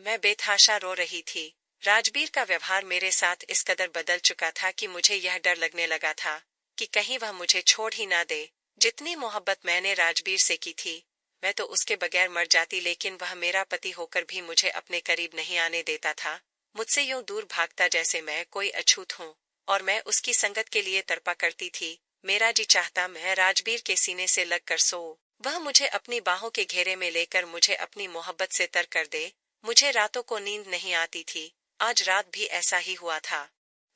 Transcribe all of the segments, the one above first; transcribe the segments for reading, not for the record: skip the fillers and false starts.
मैं बेतहाशा रो रही थी। राजबीर का व्यवहार मेरे साथ इस कदर बदल चुका था कि मुझे यह डर लगने लगा था कि कहीं वह मुझे छोड़ ही ना दे। जितनी मोहब्बत मैंने राजबीर से की थी, मैं तो उसके बगैर मर जाती, लेकिन वह मेरा पति होकर भी मुझे अपने करीब नहीं आने देता था। मुझसे यूं दूर भागता जैसे मैं कोई अछूत हूँ, और मैं उसकी संगत के लिए तड़पा करती थी। मेरा जी चाहता मैं राजबीर के सीने से लग कर सोऊं। वह मुझे अपनी बाहों के घेरे में लेकर मुझे अपनी मोहब्बत से तर कर दे। मुझे रातों को नींद नहीं आती थी। आज रात भी ऐसा ही हुआ था।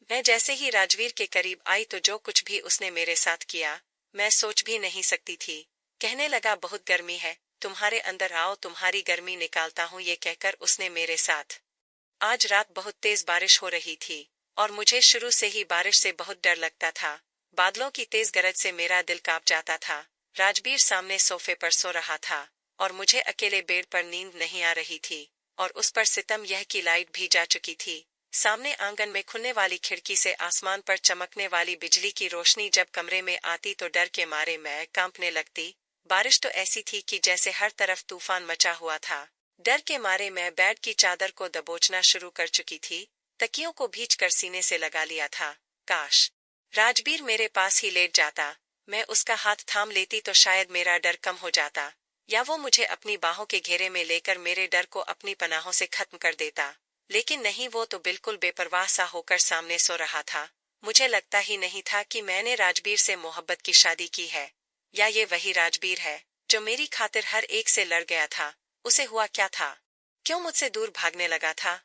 मैं जैसे ही राजवीर के करीब आई तो जो कुछ भी उसने मेरे साथ किया, मैं सोच भी नहीं सकती थी। कहने लगा, बहुत गर्मी है, तुम्हारे अंदर आओ, तुम्हारी गर्मी निकालता हूँ। ये कहकर उसने मेरे साथ। आज रात बहुत तेज बारिश हो रही थी, और मुझे शुरू से ही बारिश से बहुत डर लगता था। बादलों की तेज गरज से मेरा दिल कांप जाता था। राजबीर सामने सोफे पर सो रहा था, और मुझे अकेले बेड पर नींद नहीं आ रही थी, और उस पर सितम यह कि लाइट भी जा चुकी थी। सामने आंगन में खुलने वाली खिड़की से आसमान पर चमकने वाली बिजली की रोशनी जब कमरे में आती तो डर के मारे मैं कांपने लगती। बारिश तो ऐसी थी कि जैसे हर तरफ तूफान मचा हुआ था। डर के मारे मैं बेड की चादर को दबोचना शुरू कर चुकी थी। तकियों को भींचकर सीने से लगा लिया था। काश राजबीर मेरे पास ही लेट जाता। मैं उसका हाथ थाम लेती तो शायद मेरा डर कम हो जाता, या वो मुझे अपनी बाहों के घेरे में लेकर मेरे डर को अपनी पनाहों से खत्म कर देता। लेकिन नहीं, वो तो बिल्कुल बेपरवाह सा होकर सामने सो रहा था। मुझे लगता ही नहीं था कि मैंने राजबीर से मोहब्बत की शादी की है, या ये वही राजबीर है जो मेरी खातिर हर एक से लड़ गया था। उसे हुआ क्या था? क्यों मुझसे दूर भागने लगा था?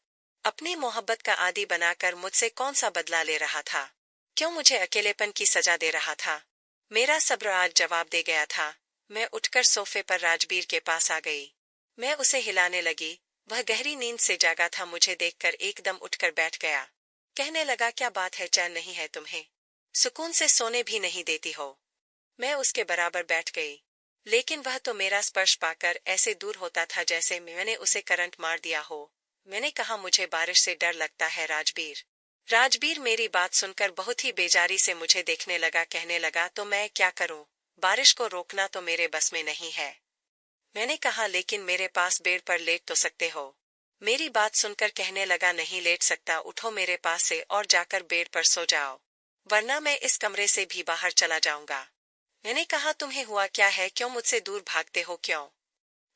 अपनी मोहब्बत का आदी बनाकर मुझसे कौन सा बदला ले रहा था? क्यों मुझे अकेलेपन की सजा दे रहा था? मेरा सब्र आज जवाब दे गया था। मैं उठकर सोफे पर राजबीर के पास आ गई। मैं उसे हिलाने लगी। वह गहरी नींद से जागा था। मुझे देखकर एकदम उठकर बैठ गया। कहने लगा, क्या बात है, चैन नहीं है तुम्हें? सुकून से सोने भी नहीं देती हो? मैं उसके बराबर बैठ गई, लेकिन वह तो मेरा स्पर्श पाकर ऐसे दूर होता था जैसे मैंने उसे करंट मार दिया हो। मैंने कहा, मुझे बारिश से डर लगता है राजबीर। राजबीर मेरी बात सुनकर बहुत ही बेजारी से मुझे देखने लगा। कहने लगा, तो मैं क्या करूं? बारिश को रोकना तो मेरे बस में नहीं है। मैंने कहा, लेकिन मेरे पास बेड पर लेट तो सकते हो। मेरी बात सुनकर कहने लगा, नहीं लेट सकता, उठो मेरे पास से और जाकर बेड पर सो जाओ, वरना मैं इस कमरे से भी बाहर चला जाऊंगा। मैंने कहा, तुम्हें हुआ क्या है? क्यों मुझसे दूर भागते हो? क्यों?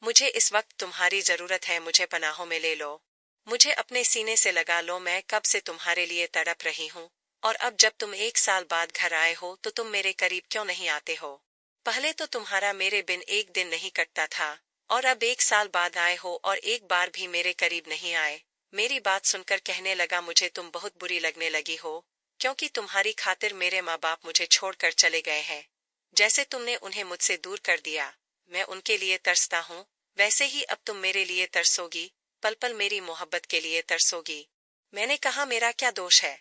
मुझे इस वक्त तुम्हारी जरूरत है। मुझे पनाहों में ले लो, मुझे अपने सीने से लगा लो। मैं कब से तुम्हारे लिए तड़प रही हूँ, और अब जब तुम 1 साल बाद घर आए हो तो तुम मेरे करीब क्यों नहीं आते हो? पहले तो तुम्हारा मेरे बिन एक दिन नहीं कटता था, और अब 1 साल बाद आए हो और एक बार भी मेरे करीब नहीं आए। मेरी बात सुनकर कहने लगा, मुझे तुम बहुत बुरी लगने लगी हो, क्योंकि तुम्हारी खातिर मेरे माँ बाप मुझे छोड़कर चले गए हैं। जैसे तुमने उन्हें मुझसे दूर कर दिया, मैं उनके लिए तरसता हूँ, वैसे ही अब तुम मेरे लिए तरसोगी, पल पल मेरी मोहब्बत के लिए तरसोगी। मैंने कहा, मेरा क्या दोष है?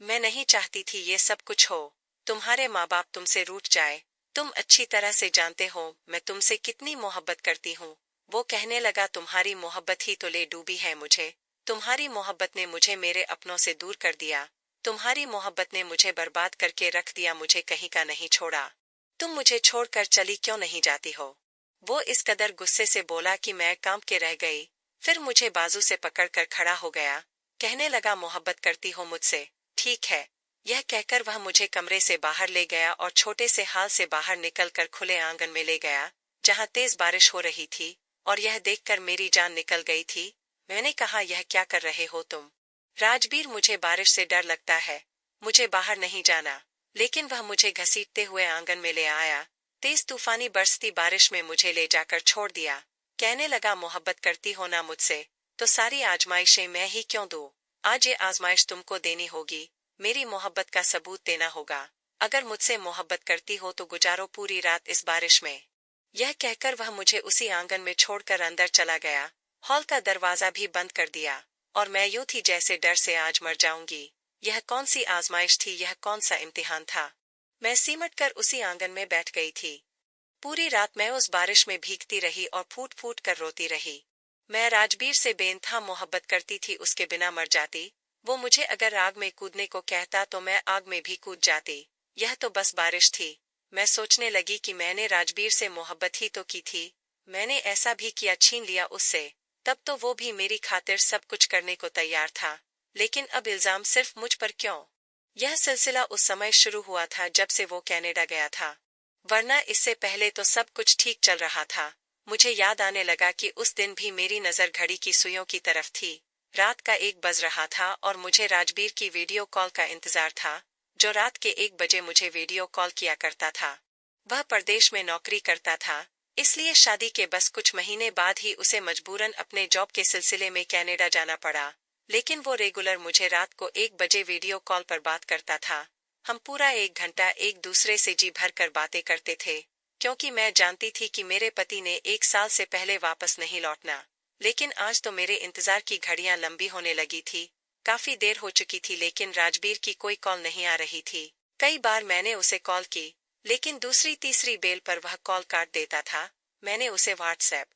मैं नहीं चाहती थी ये सब कुछ हो। तुम्हारे माँ बाप तुमसे रूठ जाए। तुम अच्छी तरह से जानते हो मैं तुमसे कितनी मोहब्बत करती हूँ। वो कहने लगा, तुम्हारी मोहब्बत ही तो ले डूबी है मुझे। तुम्हारी मोहब्बत ने मुझे मेरे अपनों से दूर कर दिया। तुम्हारी मोहब्बत ने मुझे बर्बाद करके रख दिया, मुझे कहीं का नहीं छोड़ा। तुम मुझे छोड़कर चली क्यों नहीं जाती हो? वो इस कदर गुस्से से बोला कि मैं कांप के रह गई। फिर मुझे बाजू से पकड़कर खड़ा हो गया। कहने लगा, मोहब्बत करती हो मुझसे? ठीक है। यह कहकर वह मुझे कमरे से बाहर ले गया और छोटे से हाल से बाहर निकलकर खुले आंगन में ले गया, जहां तेज बारिश हो रही थी, और यह देखकर मेरी जान निकल गई थी। मैंने कहा, यह क्या कर रहे हो तुम? राजबीर, मुझे बारिश से डर लगता है, मुझे बाहर नहीं जाना। लेकिन वह मुझे घसीटते हुए आंगन में ले आया। तेज तूफानी बरसती बारिश में मुझे ले जाकर छोड़ दिया। कहने लगा, मोहब्बत करती हो ना मुझसे, तो सारी आजमाइशें मैं ही क्यों दूं? आज ये आजमाइश तुमको देनी होगी। मेरी मोहब्बत का सबूत देना होगा। अगर मुझसे मोहब्बत करती हो तो गुजारो पूरी रात इस बारिश में। यह कहकर वह मुझे उसी आंगन में छोड़कर अंदर चला गया। हॉल का दरवाजा भी बंद कर दिया, और मैं यूं थी जैसे डर से आज मर जाऊंगी। यह कौन सी आजमाइश थी? यह कौन सा इम्तिहान था? मैं सिमट कर उसी आंगन में बैठ गई थी। पूरी रात मैं उस बारिश में भीगती रही और फूट फूट कर रोती रही। मैं राजबीर से बेइंतहा मोहब्बत करती थी, उसके बिना मर जाती। वो मुझे अगर आग में कूदने को कहता तो मैं आग में भी कूद जाती। यह तो बस बारिश थी। मैं सोचने लगी कि मैंने राजबीर से मोहब्बत ही तो की थी। मैंने ऐसा भी किया, छीन लिया उससे। तब तो वो भी मेरी खातिर सब कुछ करने को तैयार था, लेकिन अब इल्जाम सिर्फ मुझ पर क्यों? यह सिलसिला उस समय शुरू हुआ था जब से वो कनाडा गया था, वरना इससे पहले तो सब कुछ ठीक चल रहा था। मुझे याद आने लगा कि उस दिन भी मेरी नजर घड़ी की सुइयों की तरफ थी। रात का 1 बज रहा था और मुझे राजबीर की वीडियो कॉल का इंतजार था, जो रात के 1 बजे मुझे वीडियो कॉल किया करता था। वह परदेश में नौकरी करता था, इसलिए शादी के बस कुछ महीने बाद ही उसे मजबूरन अपने जॉब के सिलसिले में कनाडा जाना पड़ा। लेकिन वो रेगुलर मुझे रात को 1 बजे वीडियो कॉल पर बात करता था। हम पूरा 1 घंटा एक दूसरे से जी भर कर बातें करते थे, क्योंकि मैं जानती थी कि मेरे पति ने 1 साल से पहले वापस नहीं लौटना। लेकिन आज तो मेरे इंतजार की घड़ियां लंबी होने लगी थी। काफी देर हो चुकी थी लेकिन राजबीर की कोई कॉल नहीं आ रही थी। कई बार मैंने उसे कॉल की, लेकिन दूसरी तीसरी बेल पर वह कॉल काट देता था। मैंने उसे व्हाट्सएप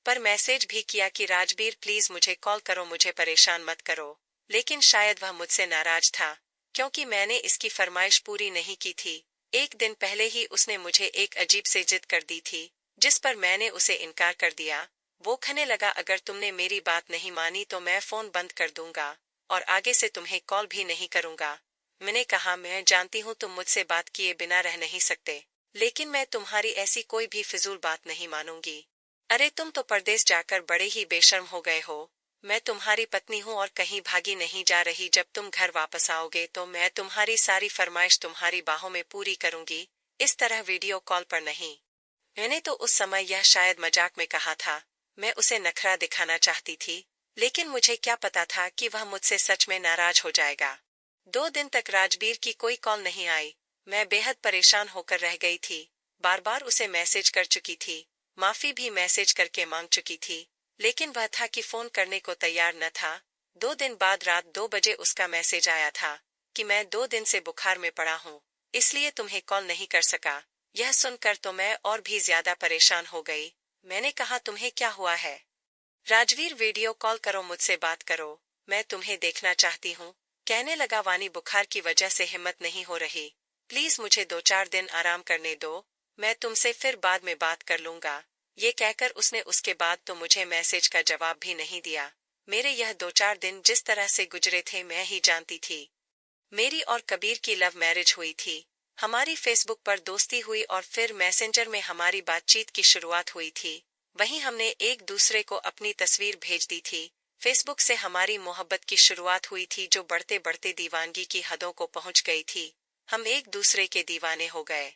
पर मैसेज भी किया कि राजबीर प्लीज मुझे कॉल करो, मुझे परेशान मत करो। लेकिन शायद वह मुझसे नाराज था, क्योंकि मैंने इसकी फरमाइश पूरी नहीं की थी। एक दिन पहले ही उसने मुझे एक अजीब से जिद कर दी थी, जिस पर मैंने उसे इनकार कर दिया। वो कहने लगा, अगर तुमने मेरी बात नहीं मानी तो मैं फोन बंद कर दूंगा और आगे से तुम्हें कॉल भी नहीं करूंगा। मैंने कहा, मैं जानती हूँ तुम मुझसे बात किए बिना रह नहीं सकते, लेकिन मैं तुम्हारी ऐसी कोई भी फिजूल बात नहीं मानूंगी। अरे तुम तो परदेश जाकर बड़े ही बेशर्म हो गए हो। मैं तुम्हारी पत्नी हूँ और कहीं भागी नहीं जा रही। जब तुम घर वापस आओगे तो मैं तुम्हारी सारी फरमाइश तुम्हारी बाहों में पूरी करूंगी, इस तरह वीडियो कॉल पर नहीं। मैंने तो उस समय यह शायद मजाक में कहा था। मैं उसे नखरा दिखाना चाहती थी, लेकिन मुझे क्या पता था कि वह मुझसे सच में नाराज हो जाएगा। 2 दिन तक राजबीर की कोई कॉल नहीं आई। मैं बेहद परेशान होकर रह गई थी। बार बार उसे मैसेज कर चुकी थी, माफी भी मैसेज करके मांग चुकी थी, लेकिन वह था कि फोन करने को तैयार न था। 2 दिन बाद रात 2 बजे उसका मैसेज आया था कि मैं 2 दिन से बुखार में पड़ा हूँ, इसलिए तुम्हें कॉल नहीं कर सका। यह सुनकर तो मैं और भी ज्यादा परेशान हो गई। मैंने कहा, तुम्हें क्या हुआ है? राजवीर वीडियो कॉल करो, मुझसे बात करो, मैं तुम्हें देखना चाहती हूँ। कहने लगा, वानी बुखार की वजह से हिम्मत नहीं हो रही, प्लीज मुझे 2-4 दिन आराम करने दो, मैं तुमसे फिर बाद में बात कर लूंगा। ये कहकर उसने उसके बाद तो मुझे मैसेज का जवाब भी नहीं दिया। मेरे यह 2-4 दिन जिस तरह से गुजरे थे मैं ही जानती थी। मेरी और कबीर की लव मैरिज हुई थी। हमारी फेसबुक पर दोस्ती हुई और फिर मैसेंजर में हमारी बातचीत की शुरुआत हुई थी। वहीं हमने एक दूसरे को अपनी तस्वीर भेज दी थी। फेसबुक से हमारी मोहब्बत की शुरुआत हुई थी, जो बढ़ते बढ़ते दीवानगी की हदों को पहुंच गई थी। हम एक दूसरे के दीवाने हो गए।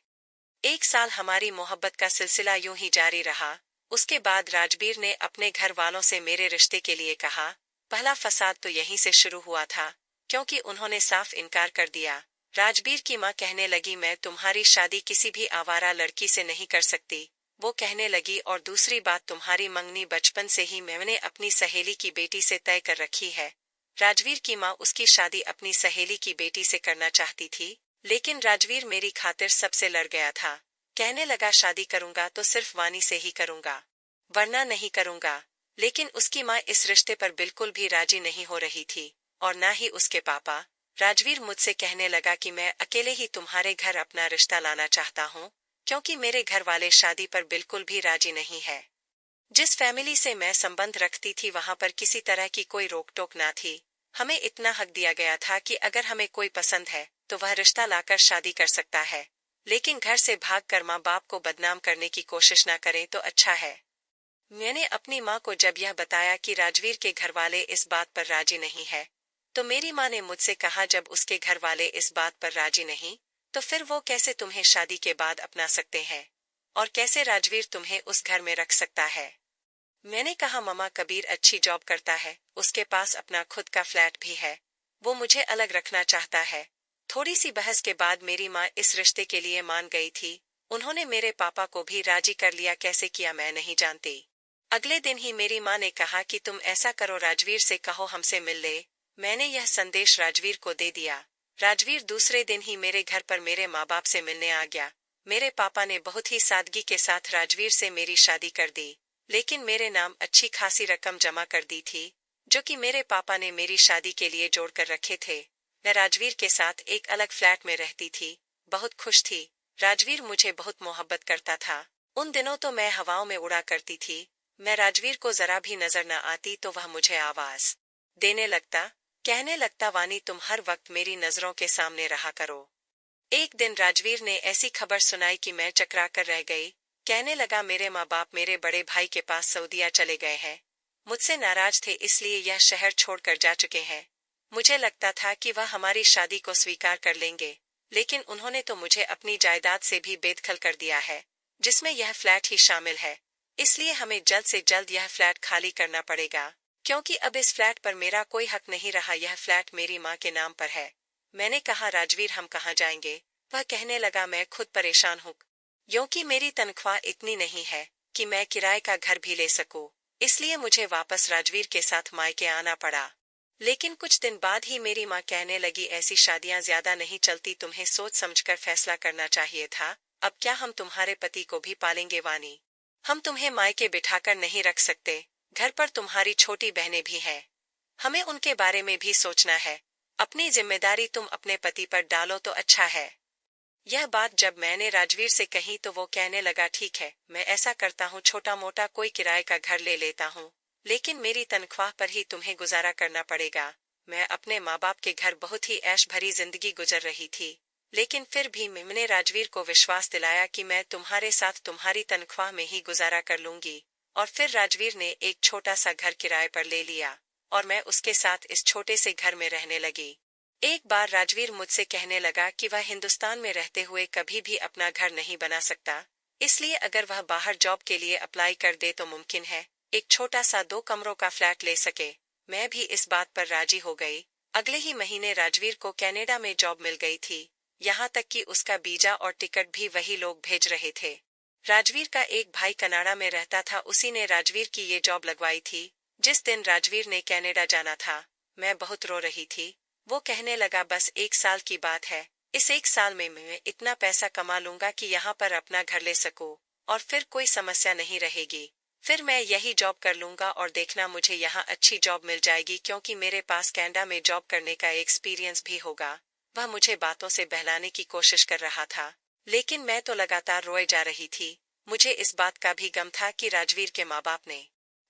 1 साल हमारी मोहब्बत का सिलसिला यूं ही जारी रहा। उसके बाद राजबीर ने अपने घर वालों से मेरे रिश्ते के लिए कहा। पहला फसाद तो यहीं से शुरू हुआ था, क्योंकि उन्होंने साफ इनकार कर दिया। राजबीर की मां कहने लगी, मैं तुम्हारी शादी किसी भी आवारा लड़की से नहीं कर सकती, वो कहने लगी, और दूसरी बात, तुम्हारी मंगनी बचपन से ही मैंने अपनी सहेली की बेटी से तय कर रखी है। राजवीर की मां उसकी शादी अपनी सहेली की बेटी से करना चाहती थी, लेकिन राजवीर मेरी खातिर सबसे लड़ गया था। कहने लगा, शादी करूंगा तो सिर्फ वानी से ही करूंगा, वरना नहीं करूंगा। लेकिन उसकी मां इस रिश्ते पर बिल्कुल भी राजी नहीं हो रही थी, और ना ही उसके पापा। राजवीर मुझसे कहने लगा कि मैं अकेले ही तुम्हारे घर अपना रिश्ता लाना चाहता हूँ, क्योंकि मेरे घर वाले शादी पर बिल्कुल भी राजी नहीं है। जिस फैमिली से मैं संबंध रखती थी वहां पर किसी तरह की कोई रोक टोक ना थी। हमें इतना हक दिया गया था कि अगर हमें कोई पसंद है तो वह रिश्ता लाकर शादी कर सकता है, लेकिन घर से भागकर माँ बाप को बदनाम करने की कोशिश ना करें तो अच्छा है। मैंने अपनी माँ को जब यह बताया कि राजवीर के घर वाले इस बात पर राजी नहीं है, तो मेरी माँ ने मुझसे कहा, जब उसके घर वाले इस बात पर राजी नहीं, तो फिर वो कैसे तुम्हें शादी के बाद अपना सकते हैं, और कैसे राजवीर तुम्हें उस घर में रख सकता है। मैंने कहा, मम्मा, कबीर अच्छी जॉब करता है, उसके पास अपना खुद का फ्लैट भी है, वो मुझे अलग रखना चाहता है। थोड़ी सी बहस के बाद मेरी माँ इस रिश्ते के लिए मान गई थी। उन्होंने मेरे पापा को भी राजी कर लिया, कैसे किया मैं नहीं जानती। अगले दिन ही मेरी माँ ने कहा कि तुम ऐसा करो, राजवीर से कहो हमसे मिल ले। मैंने यह संदेश राजवीर को दे दिया। राजवीर दूसरे दिन ही मेरे घर पर मेरे माँ बाप से मिलने आ गया। मेरे पापा ने बहुत ही सादगी के साथ राजवीर से मेरी शादी कर दी, लेकिन मेरे नाम अच्छी खासी रकम जमा कर दी थी, जो कि मेरे पापा ने मेरी शादी के लिए जोड़ कर रखे थे। मैं राजवीर के साथ एक अलग फ्लैट में रहती थी, बहुत खुश थी। राजवीर मुझे बहुत मोहब्बत करता था। उन दिनों तो मैं हवाओं में उड़ा करती थी। मैं राजवीर को जरा भी नजर न आती तो वह मुझे आवाज देने लगता, कहने लगता, वानी तुम हर वक्त मेरी नजरों के सामने रहा करो। एक दिन राजवीर ने ऐसी खबर सुनाई कि मैं चकरा कर रह गई। कहने लगा, मेरे माँ बाप मेरे बड़े भाई के पास सऊदीया चले गए हैं। मुझसे नाराज थे इसलिए यह शहर छोड़कर जा चुके हैं। मुझे लगता था कि वह हमारी शादी को स्वीकार कर लेंगे, लेकिन उन्होंने तो मुझे अपनी जायदाद से भी बेदखल कर दिया है, जिसमें यह फ्लैट ही शामिल है। इसलिए हमें जल्द से जल्द यह फ्लैट खाली करना पड़ेगा, क्योंकि अब इस फ्लैट पर मेरा कोई हक नहीं रहा। यह फ्लैट मेरी माँ के नाम पर है। मैंने कहा, राजवीर हम कहाँ जाएंगे? वह कहने लगा, मैं खुद परेशान हूँ, क्योंकि मेरी तनख्वाह इतनी नहीं है कि मैं किराए का घर भी ले सकूं। इसलिए मुझे वापस राजवीर के साथ मायके आना पड़ा। लेकिन कुछ दिन बाद ही मेरी माँ कहने लगी, ऐसी शादियां ज्यादा नहीं चलती, तुम्हें सोच समझकर फैसला करना चाहिए था। अब क्या हम तुम्हारे पति को भी पालेंगे वानी? हम तुम्हें मायके बिठाकर नहीं रख सकते। घर पर तुम्हारी छोटी बहनें भी हैं, हमें उनके बारे में भी सोचना है। अपनी जिम्मेदारी तुम अपने पति पर डालो तो अच्छा है। यह बात जब मैंने राजवीर से कही तो वो कहने लगा, ठीक है, मैं ऐसा करता हूँ, छोटा मोटा कोई किराए का घर ले लेता हूँ, लेकिन मेरी तनख्वाह पर ही तुम्हें गुजारा करना पड़ेगा। मैं अपने माँ बाप के घर बहुत ही ऐश भरी जिंदगी गुजर रही थी, लेकिन फिर भी मैंने राजवीर को विश्वास दिलाया कि मैं तुम्हारे साथ तुम्हारी तनख्वाह में ही गुजारा कर लूंगी। और फिर राजवीर ने एक छोटा सा घर किराए पर ले लिया और मैं उसके साथ इस छोटे से घर में रहने लगी। एक बार राजवीर मुझसे कहने लगा कि वह हिंदुस्तान में रहते हुए कभी भी अपना घर नहीं बना सकता, इसलिए अगर वह बाहर जॉब के लिए अप्लाई कर दे तो मुमकिन है एक छोटा सा 2 कमरों का फ्लैट ले सके। मैं भी इस बात पर राजी हो गई। अगले ही महीने राजवीर को कनाडा में जॉब मिल गई थी, यहाँ तक कि उसका वीजा और टिकट भी वही लोग भेज रहे थे। राजवीर का एक भाई कनाडा में रहता था, उसी ने राजवीर की ये जॉब लगवाई थी। जिस दिन राजवीर ने कनाडा जाना था, मैं बहुत रो रही थी। वो कहने लगा, बस 1 साल की बात है, इस 1 साल में मैं इतना पैसा कमा लूंगा कि यहाँ पर अपना घर ले सकूं और फिर कोई समस्या नहीं रहेगी। फिर मैं यही जॉब कर लूंगा और देखना मुझे यहाँ अच्छी जॉब मिल जाएगी, क्योंकि मेरे पास कनाडा में जॉब करने का एक्सपीरियंस भी होगा। वह मुझे बातों से बहलाने की कोशिश कर रहा था, लेकिन मैं तो लगातार रोए जा रही थी। मुझे इस बात का भी गम था कि राजवीर के माँ बाप ने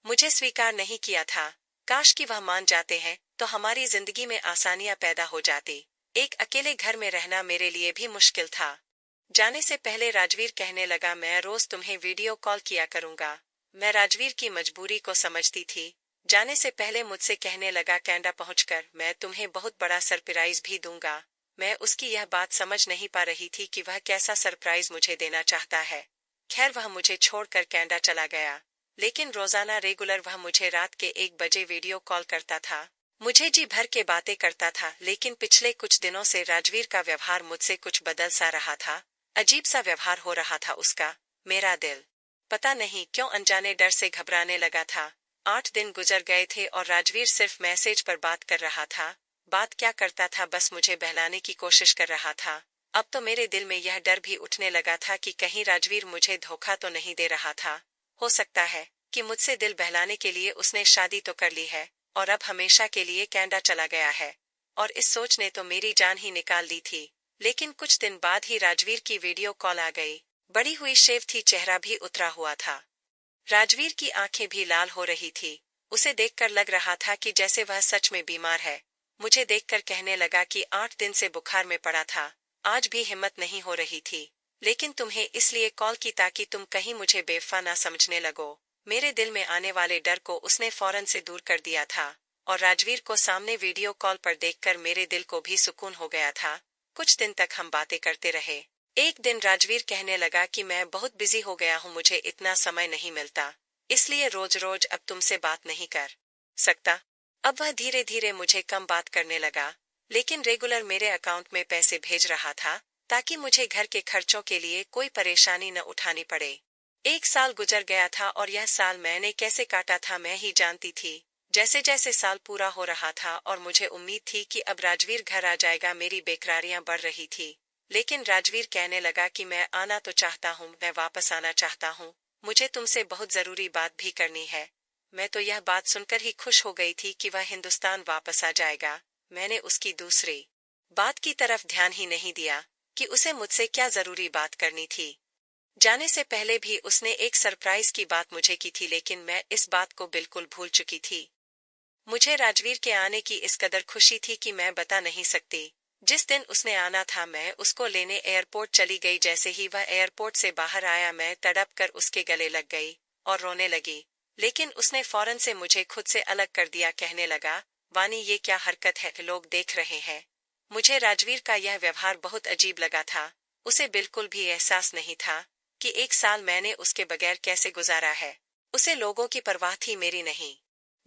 मुझे स्वीकार नहीं किया था। काश कि वह मान जाते हैं तो हमारी जिंदगी में आसानियां पैदा हो जाती। एक अकेले घर में रहना मेरे लिए भी मुश्किल था। जाने से पहले राजवीर कहने लगा, मैं रोज तुम्हें वीडियो कॉल किया करूंगा। मैं राजवीर की मजबूरी को समझती थी। जाने से पहले मुझसे कहने लगा, कनाडा पहुंचकर मैं तुम्हें बहुत बड़ा सरप्राइज भी दूंगा। मैं उसकी यह बात समझ नहीं पा रही थी कि वह कैसा सरप्राइज मुझे देना चाहता है। खैर, वह मुझे छोड़कर कनाडा चला गया, लेकिन रोजाना रेगुलर वह मुझे रात के 1 बजे वीडियो कॉल करता था। मुझे जी भर के बातें करता था, लेकिन पिछले कुछ दिनों से राजवीर का व्यवहार मुझसे कुछ बदल सा रहा था। अजीब सा व्यवहार हो रहा था उसका। मेरा दिल पता नहीं क्यों अनजाने डर से घबराने लगा था। 8 दिन गुजर गए थे और राजवीर सिर्फ मैसेज पर बात कर रहा था। बात क्या करता था, बस मुझे बहलाने की कोशिश कर रहा था। अब तो मेरे दिल में यह डर भी उठने लगा था कि कहीं राजवीर मुझे धोखा तो नहीं दे रहा था। हो सकता है कि मुझसे दिल बहलाने के लिए उसने शादी तो कर ली है और अब हमेशा के लिए कनाडा चला गया है, और इस सोच ने तो मेरी जान ही निकाल दी थी। लेकिन कुछ दिन बाद ही राजवीर की वीडियो कॉल आ गई। बड़ी हुई शेव थी, चेहरा भी उतरा हुआ था। राजवीर की आंखें भी लाल हो रही थी। उसे देखकर लग रहा था कि जैसे वह सच में बीमार है। मुझे देखकर कहने लगा कि 8 दिन से बुखार में पड़ा था, आज भी हिम्मत नहीं हो रही थी, लेकिन तुम्हें इसलिए कॉल की ताकि तुम कहीं मुझे बेवफा ना समझने लगो। मेरे दिल में आने वाले डर को उसने फौरन से दूर कर दिया था, और राजवीर को सामने वीडियो कॉल पर देखकर मेरे दिल को भी सुकून हो गया था। कुछ दिन तक हम बातें करते रहे। एक दिन राजवीर कहने लगा कि मैं बहुत बिजी हो गया हूँ, मुझे इतना समय नहीं मिलता, इसलिए रोज रोज अब तुमसे बात नहीं कर सकता। अब वह धीरे धीरे मुझे कम बात करने लगा, लेकिन रेगुलर मेरे अकाउंट में पैसे भेज रहा था ताकि मुझे घर के खर्चों के लिए कोई परेशानी न उठानी पड़े। 1 साल गुजर गया था और यह साल मैंने कैसे काटा था मैं ही जानती थी। जैसे जैसे साल पूरा हो रहा था और मुझे उम्मीद थी कि अब राजवीर घर आ जाएगा, मेरी बेकरारियां बढ़ रही थी। लेकिन राजवीर कहने लगा कि मैं आना तो चाहता हूँ, मैं वापस आना चाहता हूँ, मुझे तुमसे बहुत जरूरी बात भी करनी है। मैं तो यह बात सुनकर ही खुश हो गई थी कि वह हिंदुस्तान वापस आ जाएगा। मैंने उसकी दूसरी बात की तरफ ध्यान ही नहीं दिया कि उसे मुझसे क्या जरूरी बात करनी थी। जाने से पहले भी उसने एक सरप्राइज की बात मुझे की थी, लेकिन मैं इस बात को बिल्कुल भूल चुकी थी। मुझे राजवीर के आने की इस कदर खुशी थी कि मैं बता नहीं सकती। जिस दिन उसने आना था मैं उसको लेने एयरपोर्ट चली गई। जैसे ही वह एयरपोर्ट से बाहर आया मैं तड़प कर उसके गले लग गई और रोने लगी। लेकिन उसने फौरन से मुझे खुद से अलग कर दिया। कहने लगा, वानी ये क्या हरकत है, लोग देख रहे हैं। मुझे राजवीर का यह व्यवहार बहुत अजीब लगा था। उसे बिल्कुल भी एहसास नहीं था कि एक साल मैंने उसके बगैर कैसे गुजारा है। उसे लोगों की परवाह थी, मेरी नहीं।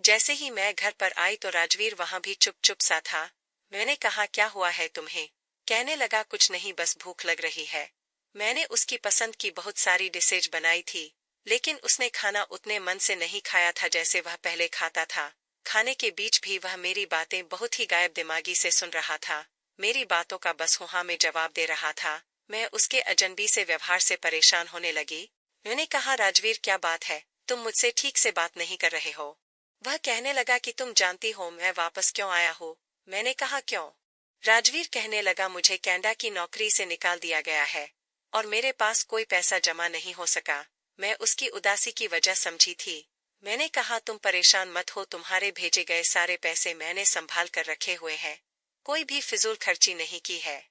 जैसे ही मैं घर पर आई तो राजवीर वहां भी चुप चुप सा था। मैंने कहा, क्या हुआ है तुम्हें? कहने लगा, कुछ नहीं, बस भूख लग रही है। मैंने उसकी पसंद की बहुत सारी डिशेज बनाई थी, लेकिन उसने खाना उतने मन से नहीं खाया था जैसे वह पहले खाता था। खाने के बीच भी वह मेरी बातें बहुत ही गायब दिमागी से सुन रहा था। मेरी बातों का बस हुआ में जवाब दे रहा था। मैं उसके अजनबी से व्यवहार से परेशान होने लगी। मैंने कहा, राजवीर क्या बात है, तुम मुझसे ठीक से बात नहीं कर रहे हो। वह कहने लगा कि तुम जानती हो मैं वापस क्यों आया हूँ। मैंने कहा, क्यों? राजवीर कहने लगा, मुझे कैनेडा की नौकरी से निकाल दिया गया है और मेरे पास कोई पैसा जमा नहीं हो सका। मैं उसकी उदासी की वजह समझी थी। मैंने कहा, तुम परेशान मत हो, तुम्हारे भेजे गए सारे पैसे मैंने संभाल कर रखे हुए हैं, कोई भी फिजूल खर्ची नहीं की है।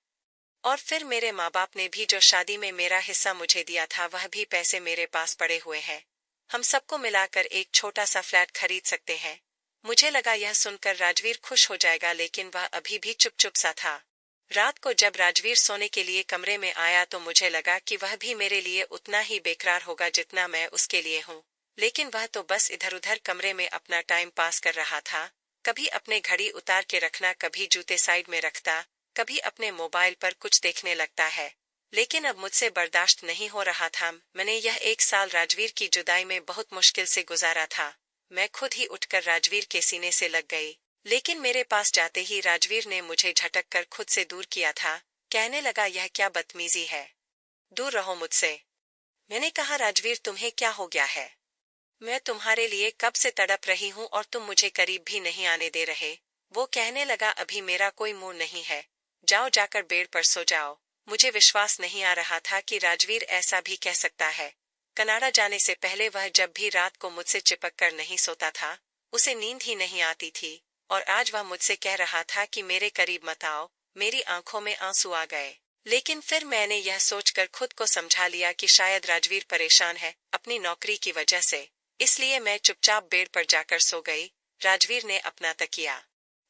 और फिर मेरे माँ बाप ने भी जो शादी में मेरा हिस्सा मुझे दिया था वह भी पैसे मेरे पास पड़े हुए हैं। हम सबको मिलाकर एक छोटा सा फ्लैट खरीद सकते हैं। मुझे लगा यह सुनकर राजवीर खुश हो जाएगा, लेकिन वह अभी भी चुप चुप सा था। रात को जब राजवीर सोने के लिए कमरे में आया तो मुझे लगा कि वह भी मेरे लिए उतना ही बेकरार होगा जितना मैं उसके लिए हूँ। लेकिन वह तो बस इधर उधर कमरे में अपना टाइम पास कर रहा था। कभी अपने घड़ी उतार के रखना, कभी जूते साइड में रखता, कभी अपने मोबाइल पर कुछ देखने लगता है। लेकिन अब मुझसे बर्दाश्त नहीं हो रहा था। मैंने यह एक साल राजवीर की जुदाई में बहुत मुश्किल से गुजारा था। मैं खुद ही उठकर राजवीर के सीने से लग गई, लेकिन मेरे पास जाते ही राजवीर ने मुझे झटक कर खुद से दूर किया था। कहने लगा, यह क्या बदतमीजी है, दूर रहो मुझसे। मैंने कहा, राजवीर तुम्हें क्या हो गया है? मैं तुम्हारे लिए कब से तड़प रही हूँ और तुम मुझे करीब भी नहीं आने दे रहे। वो कहने लगा, अभी मेरा कोई मूड नहीं है, जाओ जाकर बेड पर सो जाओ। मुझे विश्वास नहीं आ रहा था कि राजवीर ऐसा भी कह सकता है। कनाडा जाने से पहले वह जब भी रात को मुझसे चिपक कर नहीं सोता था, उसे नींद ही नहीं आती थी, और आज वह मुझसे कह रहा था कि मेरे करीब मत आओ। मेरी आंखों में आंसू आ गए, लेकिन फिर मैंने यह सोचकर खुद को समझा लिया कि शायद राजवीर परेशान है अपनी नौकरी की वजह से। इसलिए मैं चुपचाप बेड पर जाकर सो गई। राजवीर ने अपना तकिया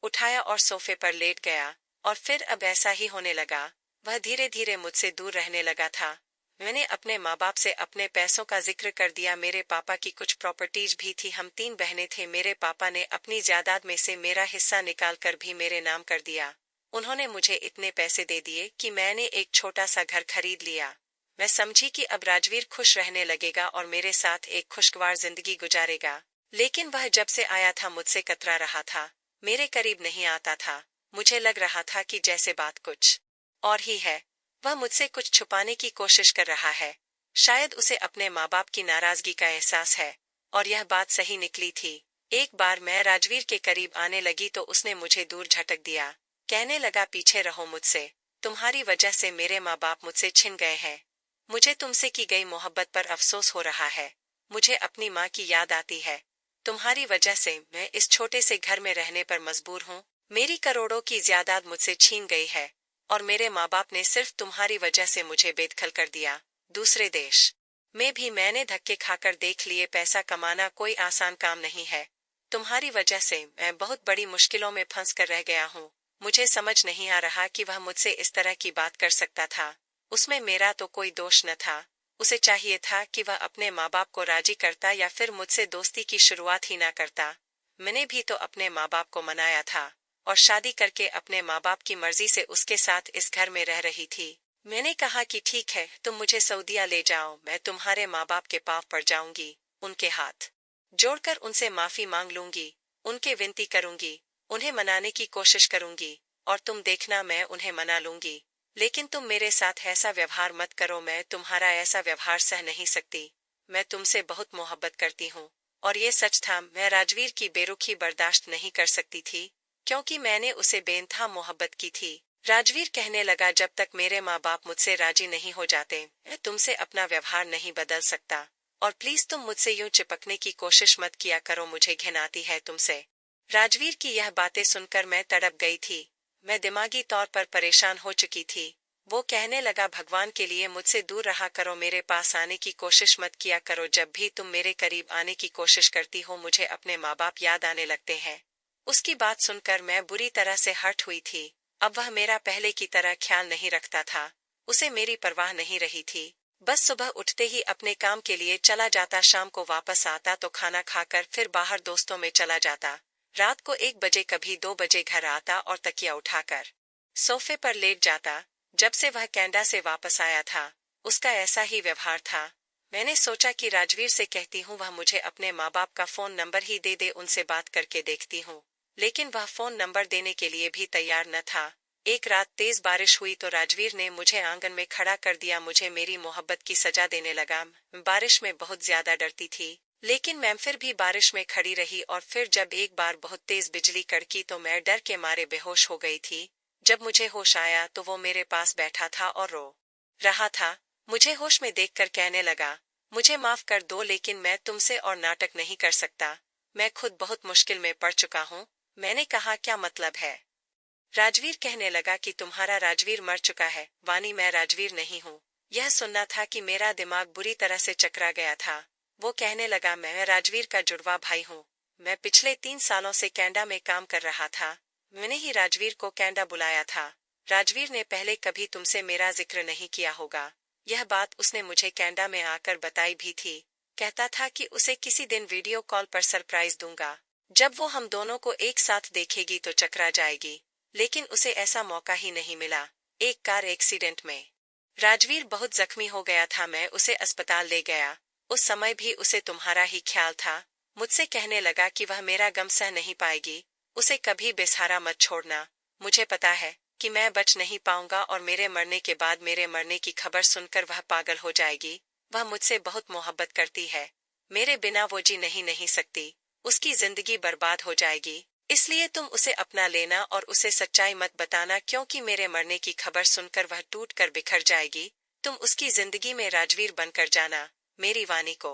उठाया और सोफे पर लेट गया, और फिर अब ऐसा ही होने लगा। वह धीरे धीरे मुझसे दूर रहने लगा था। मैंने अपने माँ बाप से अपने पैसों का जिक्र कर दिया। मेरे पापा की कुछ प्रॉपर्टीज भी थी, हम 3 बहनें थे। मेरे पापा ने अपनी जायदाद में से मेरा हिस्सा निकाल कर भी मेरे नाम कर दिया। उन्होंने मुझे इतने पैसे दे दिए कि मैंने एक छोटा सा घर खरीद लिया। मैं समझी कि अब राजवीर खुश रहने लगेगा और मेरे साथ एक खुशगवार जिंदगी गुजारेगा। लेकिन वह जब से आया था मुझसे कतरा रहा था, मेरे करीब नहीं आता था। मुझे लग रहा था कि जैसे बात कुछ और ही है। वह मुझसे कुछ छुपाने की कोशिश कर रहा है। शायद उसे अपने माँ बाप की नाराजगी का एहसास है, और यह बात सही निकली थी। एक बार मैं राजवीर के करीब आने लगी तो उसने मुझे दूर झटक दिया। कहने लगा, पीछे रहो मुझसे, तुम्हारी वजह से मेरे माँ बाप मुझसे छिन गए हैं। मुझे तुमसे की गई मोहब्बत पर अफसोस हो रहा है। मुझे अपनी माँ की याद आती है। तुम्हारी वजह से मैं इस छोटे से घर में रहने पर मजबूर हूँ। मेरी करोड़ों की जायदाद मुझसे छीन गई है, और मेरे माँ बाप ने सिर्फ तुम्हारी वजह से मुझे बेदखल कर दिया। दूसरे देश में भी मैंने धक्के खाकर देख लिए। पैसा कमाना कोई आसान काम नहीं है। तुम्हारी वजह से मैं बहुत बड़ी मुश्किलों में फंस कर रह गया हूँ। मुझे समझ नहीं आ रहा कि वह मुझसे इस तरह की बात कर सकता था। उसमें मेरा तो कोई दोष न था। उसे चाहिए था कि वह अपने माँ बाप को राजी करता या फिर मुझसे दोस्ती की शुरुआत ही ना करता। मैंने भी तो अपने माँ बाप को मनाया था और शादी करके अपने माँ बाप की मर्जी से उसके साथ इस घर में रह रही थी। मैंने कहा कि ठीक है, तुम मुझे सऊदीया ले जाओ, मैं तुम्हारे माँ बाप के पाँव पड़ जाऊंगी, उनके हाथ जोड़कर उनसे माफी मांग लूंगी, उनके विनती करूंगी, उन्हें मनाने की कोशिश करूंगी, और तुम देखना मैं उन्हें मना लूंगी। लेकिन तुम मेरे साथ ऐसा व्यवहार मत करो, मैं तुम्हारा ऐसा व्यवहार सह नहीं सकती। मैं तुमसे बहुत मोहब्बत करती हूँ। और ये सच था, मैं राजवीर की बेरुखी बर्दाश्त नहीं कर सकती थी, क्योंकि मैंने उसे बेइंतहा मोहब्बत की थी। राजवीर कहने लगा, जब तक मेरे माँ बाप मुझसे राजी नहीं हो जाते मैं तुमसे अपना व्यवहार नहीं बदल सकता। और प्लीज तुम मुझसे यूं चिपकने की कोशिश मत किया करो, मुझे घिन आती है तुमसे। राजवीर की यह बातें सुनकर मैं तड़प गई थी। मैं दिमागी तौर पर परेशान हो चुकी थी। वो कहने लगा, भगवान के लिए मुझसे दूर रहा करो, मेरे पास आने की कोशिश मत किया करो। जब भी तुम मेरे करीब आने की कोशिश करती हो मुझे अपने माँ बाप याद आने लगते हैं। उसकी बात सुनकर मैं बुरी तरह से हर्ट हुई थी। अब वह मेरा पहले की तरह ख्याल नहीं रखता था। उसे मेरी परवाह नहीं रही थी। बस सुबह उठते ही अपने काम के लिए चला जाता, शाम को वापस आता तो खाना खाकर फिर बाहर दोस्तों में चला जाता। रात को 1 बजे कभी 2 बजे घर आता और तकिया उठाकर सोफे पर लेट जाता। जब से वह कनाडा से वापस आया था उसका ऐसा ही व्यवहार था। मैंने सोचा कि राजवीर से कहती हूँ वह मुझे अपने माँ बाप का फोन नंबर ही दे दे, उनसे बात करके देखती हूँ। लेकिन वह फोन नंबर देने के लिए भी तैयार न था। एक रात तेज बारिश हुई तो राजवीर ने मुझे आंगन में खड़ा कर दिया, मुझे मेरी मोहब्बत की सजा देने लगा। बारिश में बहुत ज्यादा डरती थी लेकिन मैं फिर भी बारिश में खड़ी रही और फिर जब एक बार बहुत तेज बिजली कड़की तो मैं डर के मारे बेहोश हो गई थी। जब मुझे होश आया तो वो मेरे पास बैठा था और रो रहा था। मुझे होश में देखकर कहने लगा, मुझे माफ कर दो लेकिन मैं तुमसे और नाटक नहीं कर सकता। मैं खुद बहुत मुश्किल में पड़ चुका हूँ। मैंने कहा, क्या मतलब है? राजवीर कहने लगा कि तुम्हारा राजवीर मर चुका है वानी, मैं राजवीर नहीं हूँ। यह सुनना था कि मेरा दिमाग बुरी तरह से चकरा गया था। वो कहने लगा, मैं राजवीर का जुड़वा भाई हूँ। मैं पिछले 3 सालों से कनाडा में काम कर रहा था। मैंने ही राजवीर को कनाडा बुलाया था। राजवीर ने पहले कभी तुमसे मेरा जिक्र नहीं किया होगा। यह बात उसने मुझे कनाडा में आकर बताई भी थी। कहता था कि उसे किसी दिन वीडियो कॉल पर सरप्राइज दूंगा। जब वो हम दोनों को एक साथ देखेगी तो चकरा जाएगी। लेकिन उसे ऐसा मौका ही नहीं मिला। एक कार एक्सीडेंट में राजवीर बहुत जख्मी हो गया था। मैं उसे अस्पताल ले गया। उस समय भी उसे तुम्हारा ही ख्याल था। मुझसे कहने लगा कि वह मेरा गम सह नहीं पाएगी। उसे कभी बेसहारा मत छोड़ना। मुझे पता है कि मैं बच नहीं पाऊंगा और मेरे मरने के बाद मेरे मरने की खबर सुनकर वह पागल हो जाएगी। वह मुझसे बहुत मोहब्बत करती है। मेरे बिना वो जी नहीं सकती। उसकी जिंदगी बर्बाद हो जाएगी। इसलिए तुम उसे अपना लेना और उसे सच्चाई मत बताना, क्योंकि मेरे मरने की खबर सुनकर वह टूट कर बिखर जाएगी। तुम उसकी जिंदगी में राजवीर बनकर जाना। मेरी वानी को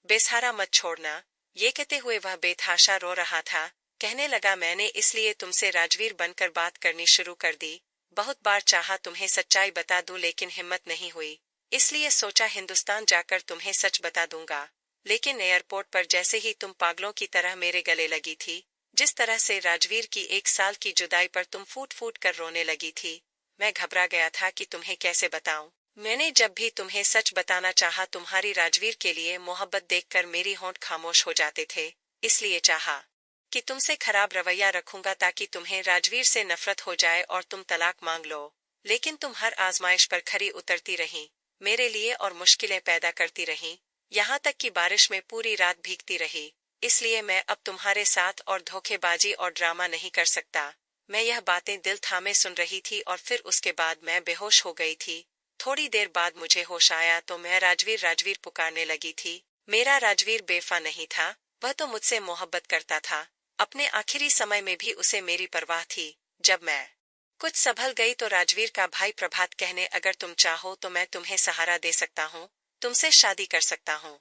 बेसहारा मत छोड़ना। ये कहते हुए वह बेतहाशा रो रहा था। कहने लगा, मैंने इसलिए तुमसे राजवीर बनकर बात करनी शुरू कर दी। बहुत बार चाहा तुम्हें सच्चाई बता दूं लेकिन हिम्मत नहीं हुई। इसलिए सोचा हिंदुस्तान जाकर तुम्हें सच बता दूंगा। लेकिन एयरपोर्ट पर जैसे ही तुम पागलों की तरह मेरे गले लगी थी, जिस तरह से राजवीर की 1 साल की जुदाई पर तुम फूट फूट कर रोने लगी थी, मैं घबरा गया था कि तुम्हें कैसे बताऊं। मैंने जब भी तुम्हें सच बताना चाहा तुम्हारी राजवीर के लिए मोहब्बत देखकर मेरी होंठ खामोश हो जाते थे। इसलिए चाहा कि तुमसे खराब रवैया रखूंगा ताकि तुम्हें राजवीर से नफरत हो जाए और तुम तलाक मांग लो। लेकिन तुम हर आजमाइश पर खरी उतरती रही मेरे लिए और मुश्किलें पैदा करती रही, यहाँ तक कि बारिश में पूरी रात भीगती रही। इसलिए मैं अब तुम्हारे साथ और धोखेबाजी और ड्रामा नहीं कर सकता। मैं यह बातें दिल थामे सुन रही थी और फिर उसके बाद मैं बेहोश हो गई थी। थोड़ी देर बाद मुझे होश आया तो मैं राजवीर राजवीर पुकारने लगी थी। मेरा राजवीर बेवफा नहीं था, वह तो मुझसे मोहब्बत करता था। अपने आखिरी समय में भी उसे मेरी परवाह थी। जब मैं कुछ संभल गई तो राजवीर का भाई प्रभात कहने, अगर तुम चाहो तो मैं तुम्हें सहारा दे सकता हूँ, तुमसे शादी कर सकता हूँ।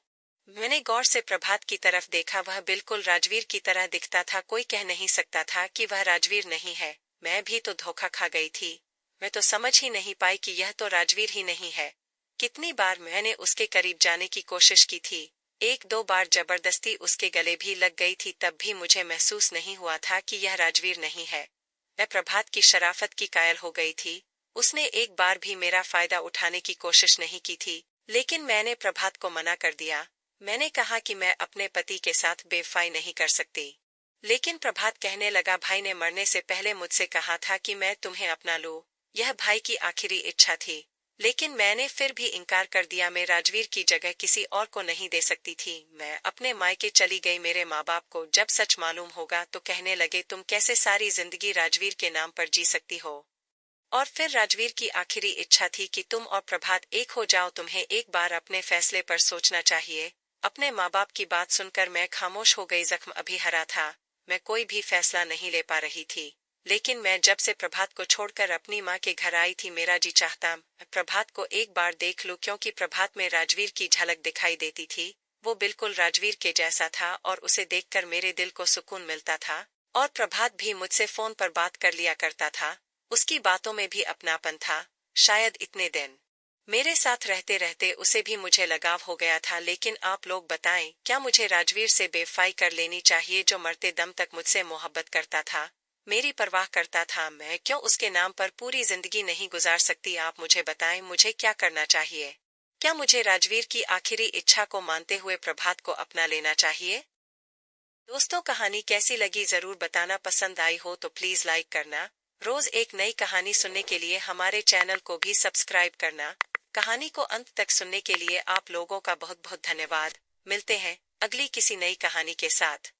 मैंने गौर से प्रभात की तरफ देखा। वह बिल्कुल राजवीर की तरह दिखता था। कोई कह नहीं सकता था कि वह राजवीर नहीं है। मैं भी तो धोखा खा गई थी। मैं तो समझ ही नहीं पाई कि यह तो राजवीर ही नहीं है। कितनी बार मैंने उसके करीब जाने की कोशिश की थी। 1-2 बार जबरदस्ती उसके गले भी लग गई थी, तब भी मुझे महसूस नहीं हुआ था कि यह राजवीर नहीं है। मैं प्रभात की शराफत की कायल हो गई थी। उसने एक बार भी मेरा फायदा उठाने की कोशिश नहीं की थी। लेकिन मैंने प्रभात को मना कर दिया। मैंने कहा कि मैं अपने पति के साथ बेवफाई नहीं कर सकती। लेकिन प्रभात कहने लगा, भाई ने मरने से पहले मुझसे कहा था कि मैं तुम्हें अपना लूं। यह भाई की आखिरी इच्छा थी। लेकिन मैंने फिर भी इनकार कर दिया। मैं राजवीर की जगह किसी और को नहीं दे सकती थी। मैं अपने मायके चली गई। मेरे माँ बाप को जब सच मालूम होगा तो कहने लगे, तुम कैसे सारी जिंदगी राजवीर के नाम पर जी सकती हो। और फिर राजवीर की आखिरी इच्छा थी कि तुम और प्रभात एक हो जाओ। तुम्हें एक बार अपने फैसले पर सोचना चाहिए। अपने माँ बाप की बात सुनकर मैं खामोश हो गई। जख्म अभी हरा था। मैं कोई भी फैसला नहीं ले पा रही थी। लेकिन मैं जब से प्रभात को छोड़कर अपनी माँ के घर आई थी, मेरा जी चाहता प्रभात को एक बार देख लूं, क्योंकि प्रभात में राजवीर की झलक दिखाई देती थी। वो बिल्कुल राजवीर के जैसा था और उसे देखकर मेरे दिल को सुकून मिलता था। और प्रभात भी मुझसे फोन पर बात कर लिया करता था। उसकी बातों में भी अपनापन था। शायद इतने दिन मेरे साथ रहते रहते उसे भी मुझे लगाव हो गया था। लेकिन आप लोग बताएं, क्या मुझे राजवीर से बेवफाई कर लेनी चाहिए, जो मरते दम तक मुझसे मोहब्बत करता था, मेरी परवाह करता था? मैं क्यों उसके नाम पर पूरी जिंदगी नहीं गुजार सकती? आप मुझे बताएं, मुझे क्या करना चाहिए? क्या मुझे राजवीर की आखिरी इच्छा को मानते हुए प्रभात को अपना लेना चाहिए? दोस्तों, कहानी कैसी लगी जरूर बताना। पसंद आई हो तो प्लीज लाइक करना। रोज एक नई कहानी सुनने के लिए हमारे चैनल को भी सब्सक्राइब करना। कहानी को अंत तक सुनने के लिए आप लोगों का बहुत बहुत धन्यवाद। मिलते हैं अगली किसी नई कहानी के साथ।